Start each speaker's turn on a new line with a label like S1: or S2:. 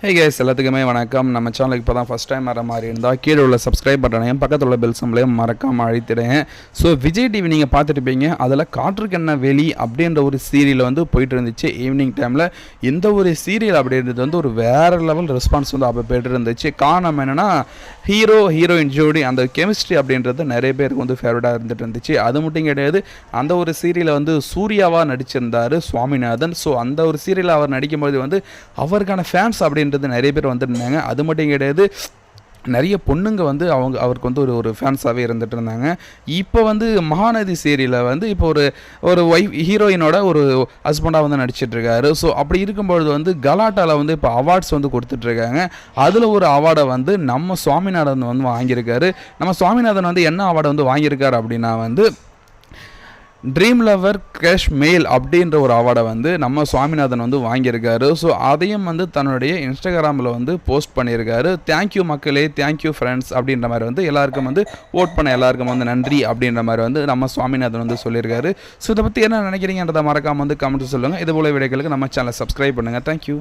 S1: Hey guys, எல்லாத்துக்குமே வணக்கம். நம்ம சேனலுக்கு இப்போ தான் ஃபஸ்ட் டைம் வர மாதிரி இருந்தால் கீழே உள்ள சப்ஸ்கிரைப் பட்டனையும் பக்கத்தில் உள்ள பெல் சிம்பளையும் மறக்காமல் அழுத்திடுங்க. ஸோ விஜய் டிவி நீங்கள் பார்த்துட்டுப்பீங்க. அதில் காற்றுக்கென்ன வெளி அப்படின்ற ஒரு சீரியல் வந்து போயிட்டு இருந்துச்சு ஈவினிங் டைமில். இந்த ஒரு சீரியல் அப்படின்றது வந்து ஒரு வேறு லெவல் ரெஸ்பான்ஸ் வந்து அப்போ போய்ட்டு இருந்துச்சு. காரணம் என்னென்னா, ஹீரோயின் ஜோடி அந்த கெமிஸ்ட்ரி அப்படின்றது நிறைய பேருக்கு வந்து ஃபேவரட்டாக இருந்துட்டு இருந்துச்சு. அது மட்டும் கிடையாது, அந்த ஒரு சீரியலில் வந்து சூர்யாவாக நடிச்சிருந்தார் சுவாமிநாதன். ஸோ அந்த ஒரு சீரியலில் அவர் நடிக்கும்போது வந்து அவருக்கான ஃபேன்ஸ் அப்படின்றது நிறைய பேர் வந்துருந்தாங்க. அது மட்டும் கிடையாது, நிறைய பொண்ணுங்க வந்து அவருக்கு வந்து ஒரு ஃபேன்ஸாகவே இருந்துட்டு இருந்தாங்க. இப்போ வந்து மகாநதி சீரியலில் வந்து இப்போ ஒரு ஹீரோயினோட ஒரு ஹஸ்பண்டாக வந்து நடிச்சிட்ருக்காரு. ஸோ அப்படி இருக்கும்பொழுது வந்து கலாட்டாவில் வந்து இப்போ அவார்ட்ஸ் வந்து கொடுத்துட்ருக்காங்க. அதில் ஒரு அவார்டை வந்து நம்ம சுவாமிநாதன் வந்து வாங்கியிருக்காரு. நம்ம சுவாமிநாதன் வந்து என்ன அவார்டை வந்து வாங்கியிருக்காரு அப்படின்னா வந்து ட்ரீம் லவர் கேஷ் மெயில் அப்படின்ற ஒரு அவார்டை வந்து நம்ம சுவாமிநாதன் வந்து வாங்கியிருக்காரு. ஸோ அதையும் வந்து தன்னுடைய இன்ஸ்டாகிராமில் வந்து போஸ்ட் பண்ணியிருக்காரு. தேங்க்யூ மக்களே, தேங்க்யூ ஃப்ரெண்ட்ஸ் அப்படின்ற மாதிரி வந்து எல்லாருக்கும் வந்து ஓட் பண்ண எல்லாருக்கும் வந்து நன்றி அப்படின்ற மாதிரி வந்து நம்ம சுவாமிநாதன் வந்து சொல்லியிருக்காரு. ஸோ இதை பற்றி என்ன நினைக்கிறீங்கன்றதை மறக்காமல் வந்து கமெண்ட் சொல்லுங்கள். இதுபோல் வீடியோக்களுக்கு நம்ம சேனலை சப்ஸ்கிரைப் பண்ணுங்கள். தேங்க்யூ.